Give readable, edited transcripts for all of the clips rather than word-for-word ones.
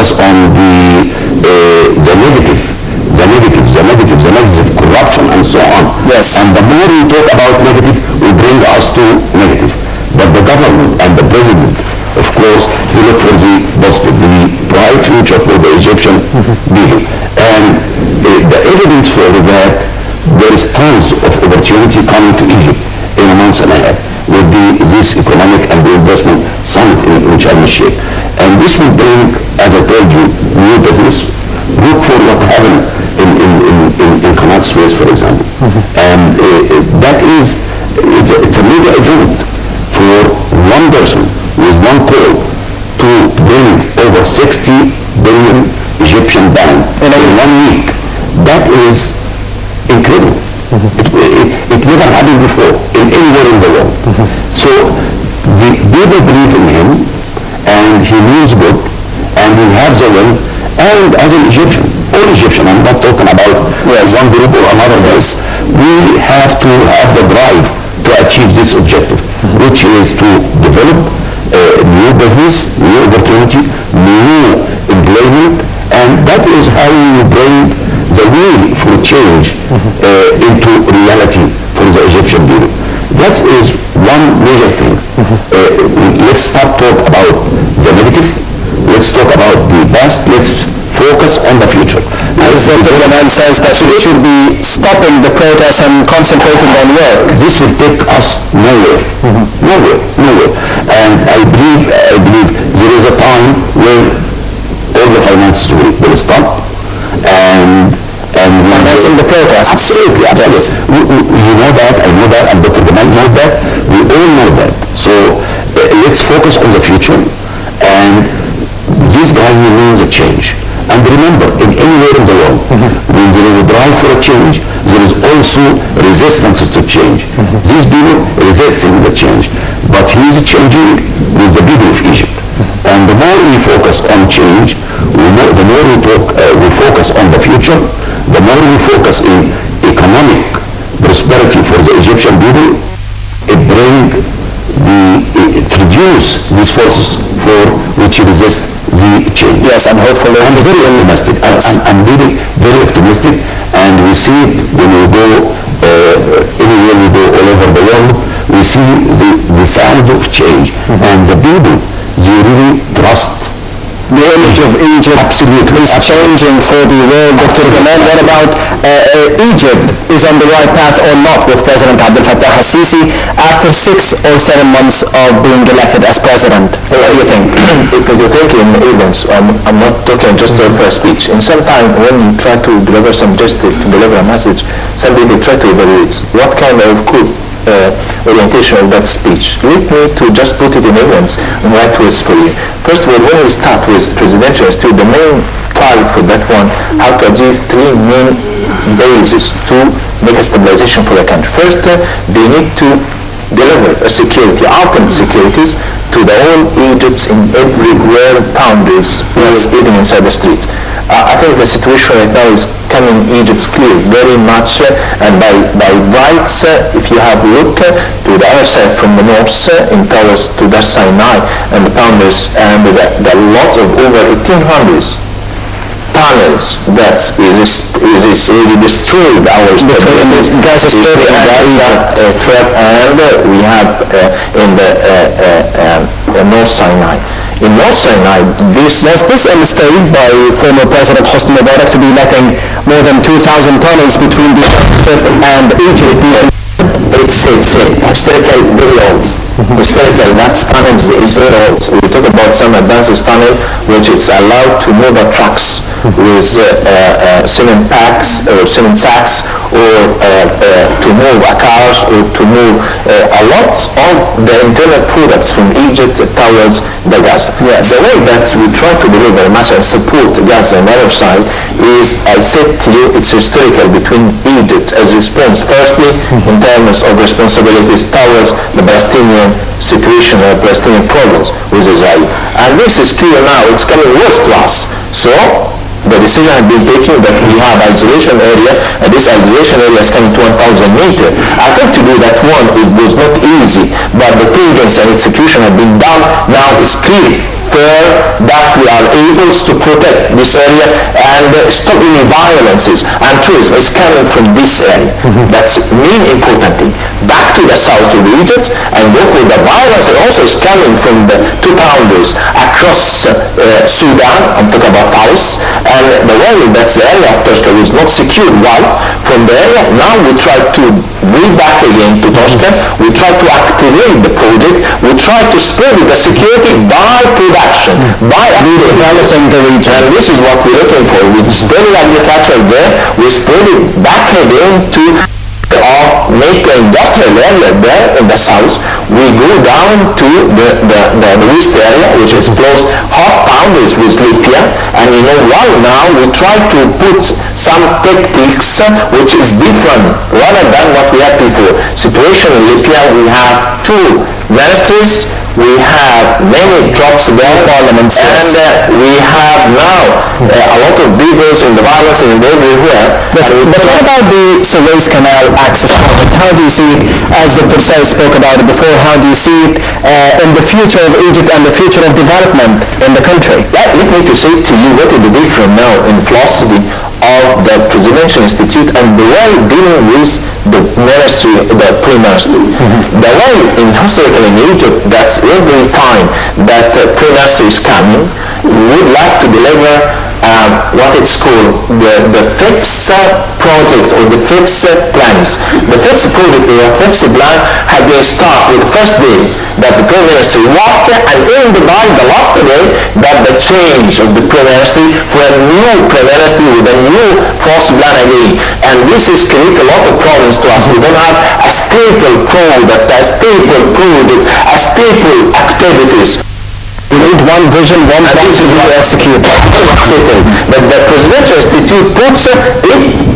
focus on the negative corruption and so on. Yes. And the more we talk about negative, will bring us to negative. But the government and the president, of course, we look for the positive, the bright future for the Egyptian people. And the evidence for that, there is tons of opportunity coming to Egypt in a month and a half with this economic and the investment summit in Sharm el-Sheikh. And this will bring, as I told you, new business. Look for what happened in Canal Suez, for example. And that is, it's a mega event for one person with one call to bring over 60 billion Egyptian pound in 1 week. That is incredible. It never happened before anywhere in the world. So the people believe in him, and he means good, and he has the will. And as an Egyptian, all Egyptian, I'm not talking about one group or another race, we have to have the drive to achieve this objective, which is to develop new business, new opportunity, new employment, and that is how we bring the will for change into reality for the Egyptian people. That is one major thing. Let's stop talk about the negative. Let's talk about the past. Let's focus on the future. As Dr. Gamal says that we should be stopping the protests and concentrating on work. This will take us nowhere. Nowhere. And I believe there is a time when all the finances will stop and financing the protests. Absolutely. You know that, I know that, and Dr. Gamal know that. We all know that. So let's focus on the future, and this guy means a change. And remember, in anywhere in the world, when there is a drive for a change, there is also resistance to change. These people resisting the change, but he is changing with the people of Egypt. And the more we focus on change, the more we focus on the future, the more we focus in economic prosperity for the Egyptian people, it reduce these forces for which resist the change. Yes, and hopefully I'm very optimistic. I'm really very optimistic, and we see it when we go anywhere we go all over the world. We see the signs of change, and the people, they really trust. The image of Egypt is changing for the world. Dr. Gamal, what about Egypt is on the right path or not with President Abdel Fattah al-Sisi after 6 or 7 months of being elected as president? What do you think? Because you think in events, I'm not talking just for a speech. In some time when you try to deliver some gesture, to deliver a message, some people try to evaluate what kind of orientation of that speech. Let me to just put it in evidence and right ways for you. First of all, when we start with presidential institute, the main target for that one, how to achieve 3 main bases to make a stabilization for the country. First, they need to deliver a security, ultimate securities to the whole Egypt in everywhere boundaries, even inside the street. I think the situation right now is coming in Egypt clear very much, and by rights, if you have looked to the other side from the north in towards to the Sinai and the boundaries, and the lot of over 1,800 tunnels that is really destroyed our Gaza Strip and we have in the North Sinai. In North Sinai, was this a mistake by former President Hosni Mubarak to be letting more than 2,000 tunnels between the Gaza Strip and Egypt? It's historical, very old. Historical, that tunnel is very old. So we talk about some advanced tunnel which it's allowed to move the trucks with cement packs or cement sacks, or to move cars, or to move a lot of the internal products from Egypt towards the Gaza. Yes. The way that we try to deliver a message and support Gaza on the other side is, I said to you, it's historical between Egypt as response, firstly, in terms of responsibilities towards the Palestinian situation and Palestinian problems with Israel. And this is clear now, it's coming worse to us. So the decision had been taken that we have isolation area, and this isolation area is coming to 1,000 meters. I think to do that one was not easy, but the diligence and execution have been done. Now it's clear that we are able to protect this area and stop any violences, and tourism is coming from this area. That's the main important thing. Back to the south of Egypt, and therefore the violence also is coming from the two boundaries across Sudan. I'm talking about Fars, and the way that the area of Toshka was not secured well from the area. Now we try to bring back again to Toshka. We try to activate the project. We try to spread the security by production, by developing the region. And this is what we're looking for. We spread agriculture there. We spread it back again to make an industrial area there in the south. We go down to the west area, which is close hot boundaries with Libya, and right now we try to put some tactics which is different rather than what we had before. Situation in Libya, we have two ministries, we have many troops there, parliaments, and we have now a lot of leaders in the violence and everywhere. But what about the Suez Canal access project? How do you see it, as Dr. Said spoke about it before, how do you see it in the future of Egypt and the future of development in the country? Let me to say to you what is the difference now in philosophy of the Presidential Institute and the way dealing with the ministry, the pre-ministry. The way in historical in Egypt, that's every time that the pre-ministry is coming, would like to deliver what it's called the fifth project or the fifth plans. The fifth project or the fifth plan had been started with the first day that the Prime Minister walked, and in by the last day that the change of the Prime Minister for a new Prime Minister with a new first plan again. And this is create a lot of problems to us. We don't have a stable product, a stable project, a stable activities. We need one vision, one policy to execute. But the Presidential Institute puts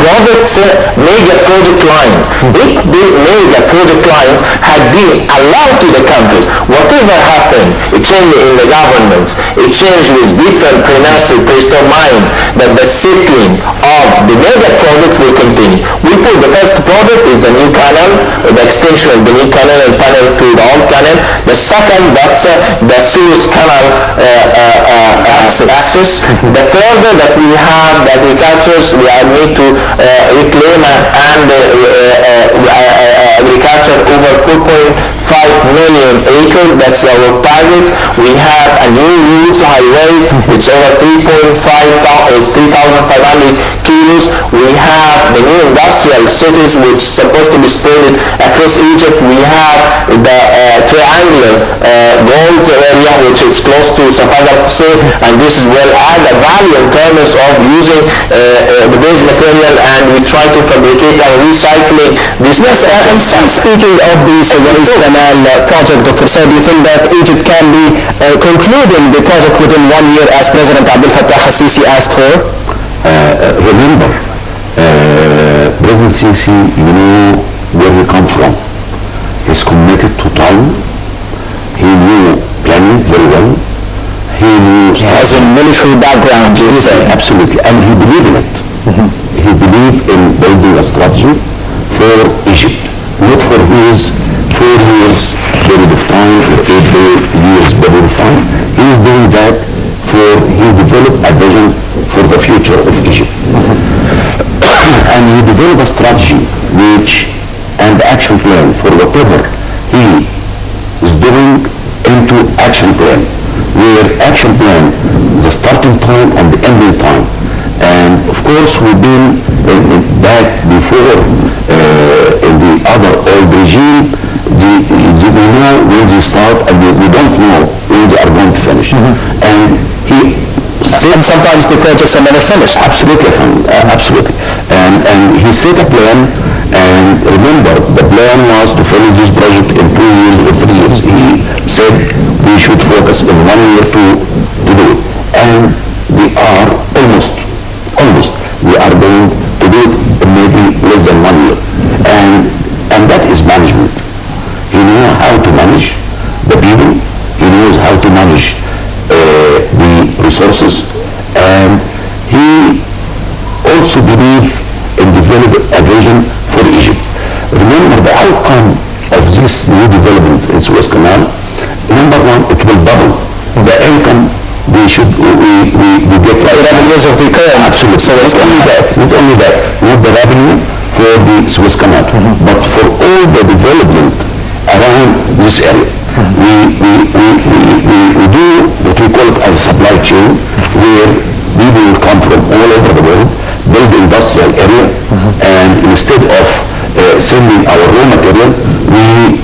projects, mega project lines. If the mega project lines had been allowed to the countries, whatever happened, it changed in the governments, it changed with different pre-ministers based on minds that the settling of the mega project will continue. We put the first project is a new canal, the extension of the new canal and panel to the old canal. The second, that's the Suez Canal access. The third that we have the agricultures, we need to reclaim and agriculture over 4.5 million acres. That's our target. We have a new routes, highways, it's over 3,500 kilos. We have the new industrial cities which is supposed to be spread across Egypt. We have the triangular gold area which is close to Safada, and this is well add a value in terms of using the base material, and we try to fabricate and recycling this. Yes, and still speaking of the Suez Canal project, Dr. Said, do you think that Egypt can be concluding the project within 1 year as President Abdel Fattah al-Sisi asked for? Remember, President Sisi, you know where we come from. He's committed to time. He knew planning very well. He knew... He has a military background, you would say. Absolutely, and he believed in it. He believed in building a strategy for Egypt, not for his 4 years period of time or 8 years period of time. He is doing that he developed a vision for the future of Egypt. And he developed a strategy and action plan for whatever he is doing into action plan, where action plan is the starting time and the ending time. And of course we've been back before in the other old regime, we know when they start and we don't know when they are going to finish. And sometimes the projects are never finished. Absolutely, absolutely. And he set a plan, and remember, the plan was to finish this project in 2 years or 3 years. He said we should focus in 1 year to do it. And they are almost, they are going to do it in maybe less than 1 year. And that is management. He knows how to manage the people. He knows how to manage the resources, and he also believed in developing a vision for Egypt. Remember, the outcome of this new development in Suez Canal, number one, it will double the income we get the revenues of the current. Absolutely. So it's not only that, not the revenue for the Suez Canal, but for all the development around this area. We do what we call it as a supply chain, where people will come from all over the world, build industrial area, and instead of sending our raw material, we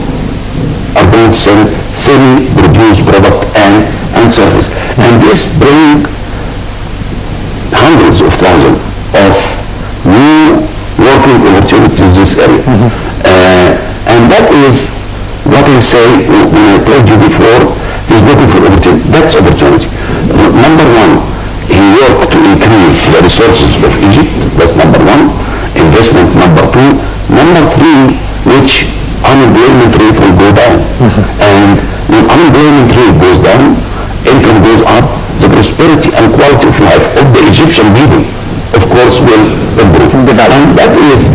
are going to send semi-produced product and service. And this brings hundreds of thousands of new working opportunities in this area. And that is what I say when I told you before, he's looking for opportunity. That's opportunity. Number one, he worked to increase the resources of Egypt. That's number one. Investment, number two. Number three, which unemployment rate will go down. And when unemployment rate goes down, income goes up, the prosperity and quality of life of the Egyptian people, of course, will improve. And that is,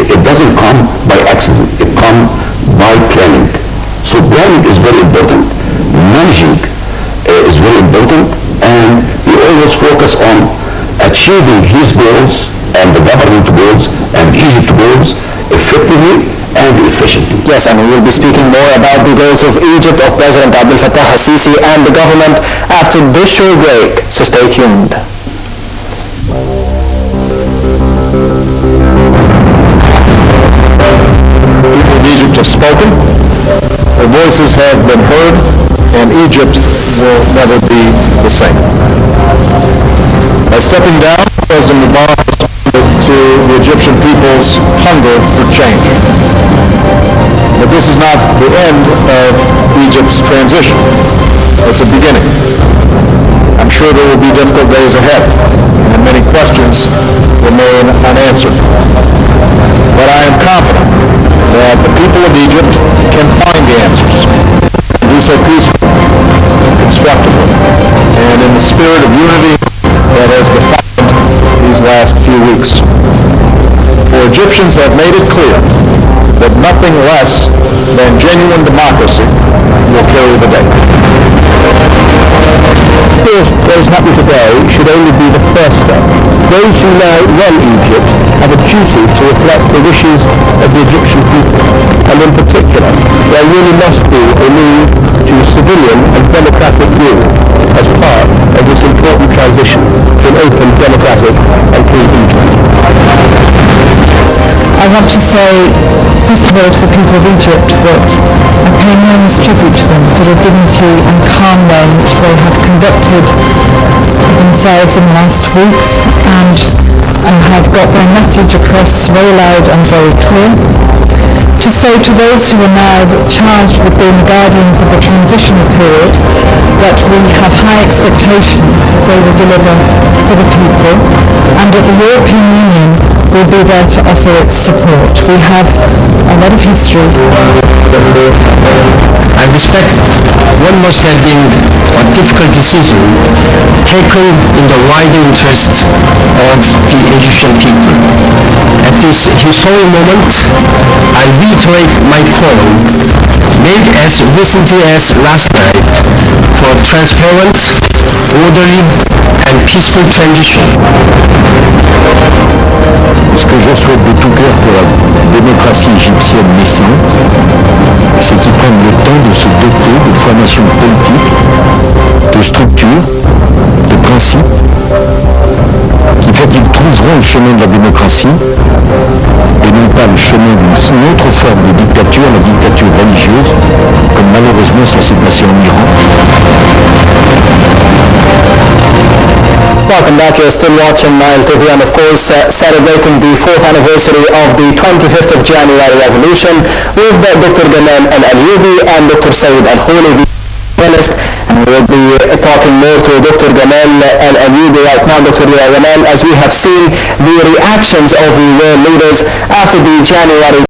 it doesn't come by accident, it comes by planning. So planning is very important, managing is very important, and he always focus on achieving his goals and the government goals and Egypt goals effectively and efficiently. Yes, and we will be speaking more about the goals of Egypt, of President Abdel Fattah al-Sisi and the government after this short break, so stay tuned. People of Egypt have spoken, their voices have been heard, and Egypt will never be the same. By stepping down, President Mubarak responded to the Egyptian people's hunger for change. But this is not the end of Egypt's transition. It's a beginning. I'm sure there will be difficult days ahead, and many questions remain unanswered. But I am confident that the people of Egypt can find the answers, and do so peacefully, constructively, and in the spirit of unity that has defined these last few weeks. For Egyptians have made it clear that nothing less than genuine democracy will carry the day. What is happening today should only be the first step. Those who now run Egypt have a duty to reflect the wishes of the Egyptian people, and in particular, there really must be a move to civilian and democratic rule as part of this important transition to an open, democratic and free Egypt. I want to say, first of all, to the people of Egypt that I pay enormous tribute to them for the dignity and calm way in which they have conducted themselves in the last weeks and have got their message across very loud and very clear. To say to those who are now charged with being the guardians of the transitional period that we have high expectations that they will deliver for the people, and that the European Union will be there to offer its support. We have a lot of history. I respect what must have been a difficult decision taken in the wider interest of the Egyptian people. At this historic moment, I reiterate my call, made as recently as last night, for a transparent, orderly and peaceful transition. Ce que je souhaite de tout cœur pour la démocratie égyptienne naissante, c'est qu'ils prennent le temps de se doter de formations politiques, de structures, de principes, qui fait qu'ils trouveront le chemin de la démocratie et non pas le chemin d'une autre forme de dictature, la dictature religieuse, comme malheureusement ça s'est passé en Iran. Welcome back. You're still watching Nile TV and of course celebrating the 4th anniversary of the 25th of January revolution with Dr. Gamal al-Ayyubi and Dr. Saeed al-Khouly, the journalist. And we'll be talking more to Dr. Gamal al-Ayyubi right now. Dr. Gamal, as we have seen the reactions of the world leaders after the January